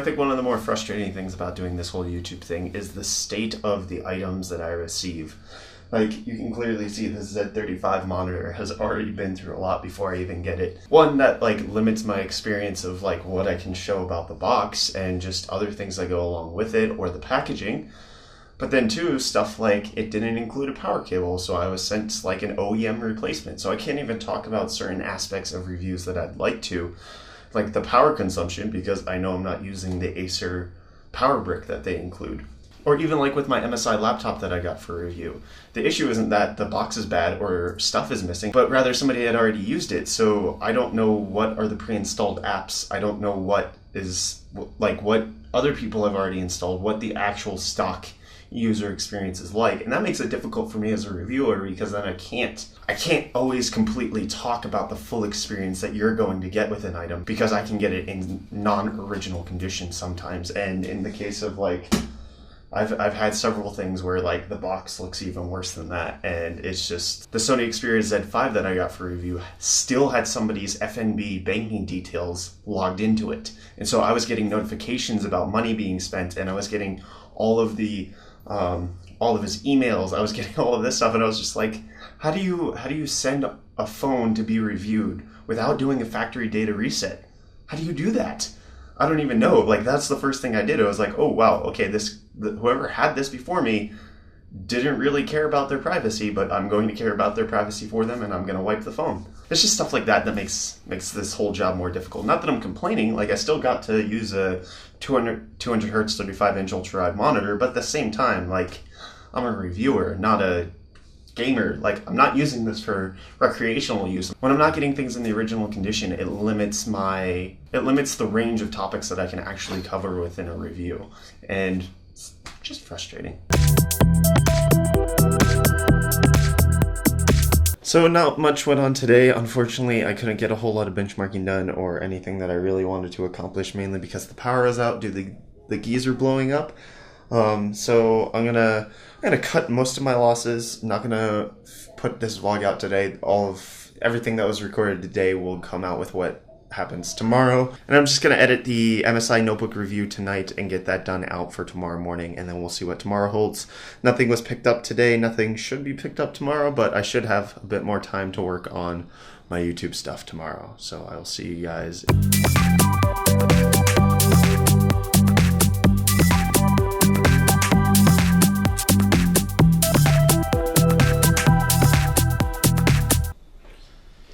think one of the more frustrating things about doing this whole YouTube thing is the state of the items that I receive. Like, you can clearly see the Z35 monitor has already been through a lot before I even get it. One, that like limits my experience of like what I can show about the box and just other things that go along with it or the packaging. But then two, stuff like it didn't include a power cable, so I was sent like an OEM replacement. So I can't even talk about certain aspects of reviews that I'd like to, like the power consumption, because I know I'm not using the Acer power brick that they include. Or even like with my MSI laptop that I got for review. The issue isn't that the box is bad or stuff is missing, but rather somebody had already used it. So I don't know what are the pre-installed apps. I don't know what is, like what other people have already installed, what the actual stock user experience is like. And that makes it difficult for me as a reviewer, because then I can't always completely talk about the full experience that you're going to get with an item, because I can get it in non-original condition sometimes. And in the case of like, I've had several things where like the box looks even worse than that, and it's just the Sony Xperia Z5 that I got for review still had somebody's FNB banking details logged into it, and so I was getting notifications about money being spent, and I was getting all of his emails, I was getting all of this stuff, and I was just like, how do you send a phone to be reviewed without doing a factory data reset? How do you do that? I don't even know. Like, that's the first thing I did. I was like, oh wow, okay, whoever had this before me didn't really care about their privacy, but I'm going to care about their privacy for them, and I'm going to wipe the phone. It's just stuff like that that makes this whole job more difficult. Not that I'm complaining. Like, I still got to use a 200 hertz 35-inch ultra-wide monitor, but at the same time, like, I'm a reviewer, not a gamer. Like, I'm not using this for recreational use. When I'm not getting things in the original condition, it limits the range of topics that I can actually cover within a review, and it's just frustrating. So not much went on today. Unfortunately, I couldn't get a whole lot of benchmarking done or anything that I really wanted to accomplish, mainly because the power is out due to the geyser blowing up. So I'm gonna cut most of my losses. I'm not gonna put this vlog out today. Everything that was recorded today will come out with what happens tomorrow. And I'm just gonna edit the MSI notebook review tonight and get that done out for tomorrow morning, and then we'll see what tomorrow holds. Nothing was picked up today, nothing should be picked up tomorrow, but I should have a bit more time to work on my YouTube stuff tomorrow. So I'll see you guys.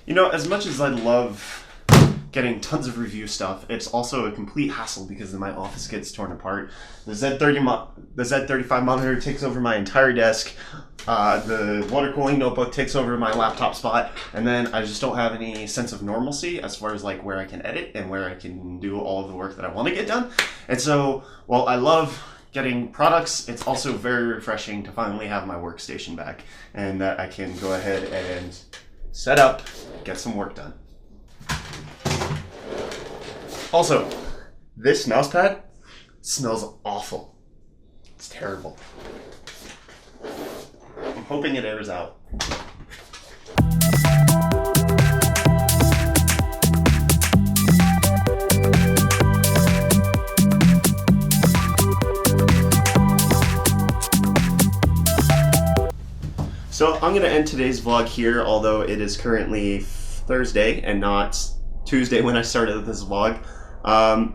You know, as much as I love getting tons of review stuff, it's also a complete hassle because then my office gets torn apart. The Z35 monitor takes over my entire desk. The water cooling notebook takes over my laptop spot, and then I just don't have any sense of normalcy as far as like where I can edit and where I can do all of the work that I want to get done. And so, while I love getting products, it's also very refreshing to finally have my workstation back and that I can go ahead and set up, get some work done. Also, this mouse pad smells awful. It's terrible. I'm hoping it airs out. So I'm going to end today's vlog here, although it is currently Thursday and not Tuesday when I started this vlog.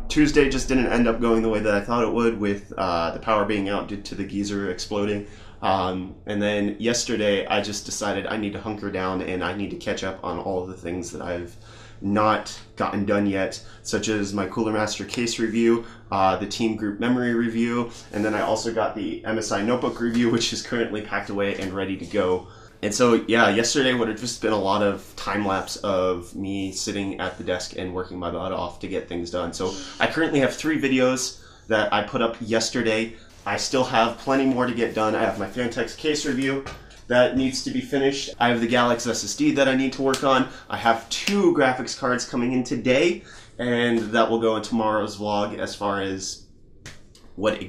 Tuesday just didn't end up going the way that I thought it would, with the power being out due to the geyser exploding. And then yesterday I just decided I need to hunker down and I need to catch up on all of the things that I've not gotten done yet, such as my Cooler Master case review, the Team Group memory review, and then I also got the MSI notebook review, which is currently packed away and ready to go. And so, yeah, yesterday would have just been a lot of time lapse of me sitting at the desk and working my butt off to get things done. So I currently have 3 videos that I put up yesterday. I still have plenty more to get done. I have my Fantex case review that needs to be finished. I have the Galaxy SSD that I need to work on. I have 2 graphics cards coming in today, and that will go in tomorrow's vlog as far as what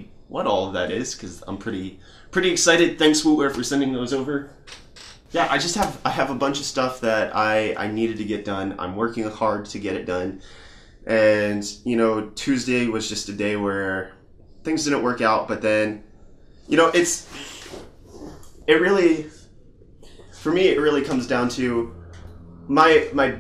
all of that is, because I'm pretty excited. Thanks, Wootware, for sending those over. Yeah, I have a bunch of stuff that I needed to get done. I'm working hard to get it done. And, you know, Tuesday was just a day where things didn't work out, but then, you know, for me, it really comes down to my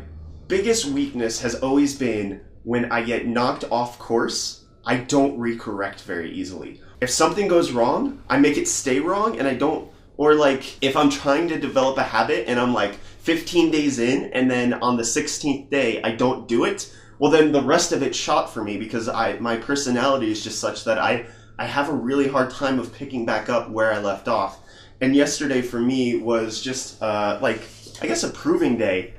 biggest weakness has always been when I get knocked off course, I don't recorrect very easily. If something goes wrong, I make it stay wrong, and I don't, or like if I'm trying to develop a habit and I'm like 15 days in and then on the 16th day I don't do it, well then the rest of it's shot for me because my personality is just such that I have a really hard time of picking back up where I left off. And yesterday for me was just like, I guess a proving day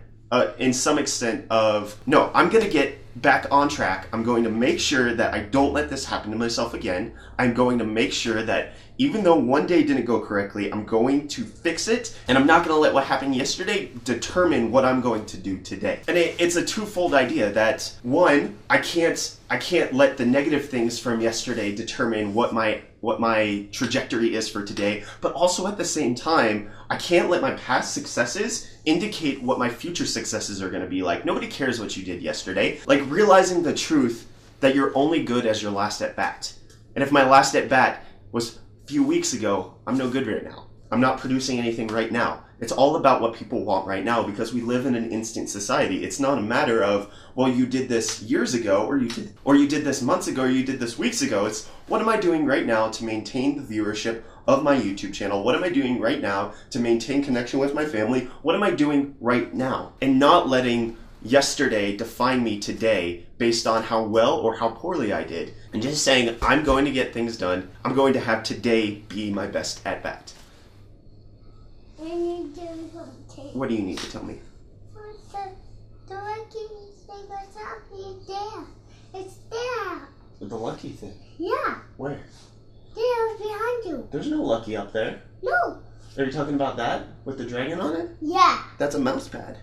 in some extent of, no, I'm going to get back on track. I'm going to make sure that I don't let this happen to myself again. I'm going to make sure that even though one day didn't go correctly, I'm going to fix it, and I'm not going to let what happened yesterday determine what I'm going to do today. And it's a twofold idea that, one, I can't let the negative things from yesterday determine what my trajectory is for today, but also at the same time, I can't let my past successes indicate what my future successes are going to be like. Nobody cares what you did yesterday. Like realizing the truth that you're only good as your last at bat. And if my last at bat was a few weeks ago, I'm no good right now. I'm not producing anything right now. It's all about what people want right now because we live in an instant society. It's not a matter of, well, you did this years ago, or you did this months ago, or you did this weeks ago. It's what am I doing right now to maintain the viewership of my YouTube channel? What am I doing right now to maintain connection with my family? What am I doing right now? And not letting yesterday define me today based on how well or how poorly I did. And just saying, I'm going to get things done. I'm going to have today be my best at bat. What do you need to tell me? The lucky thing was happening there. It's there. The lucky thing? Yeah. Where? There, behind you. There's no lucky up there. No. Are you talking about that? With the dragon on it? Yeah. That's a mouse pad.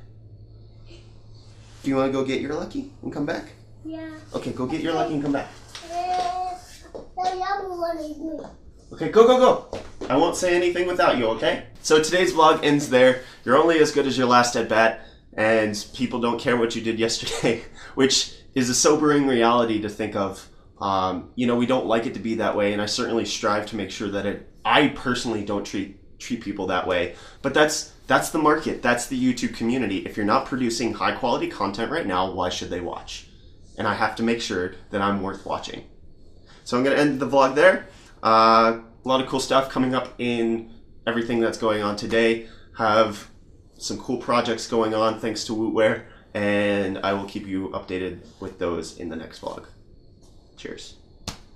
Do you want to go get your lucky and come back? Yeah. Okay, go get your lucky and come back. The yellow one is me. Okay, go. I won't say anything without you, okay? So today's vlog ends there. You're only as good as your last at bat, and people don't care what you did yesterday, which is a sobering reality to think of. You know, we don't like it to be that way, and I certainly strive to make sure that I personally don't treat people that way. But that's the market. That's the YouTube community. If you're not producing high quality content right now, why should they watch? And I have to make sure that I'm worth watching. So I'm going to end the vlog there. A lot of cool stuff coming up in everything that's going on today. Have some cool projects going on thanks to Wootware, and I will keep you updated with those in the next vlog. Cheers.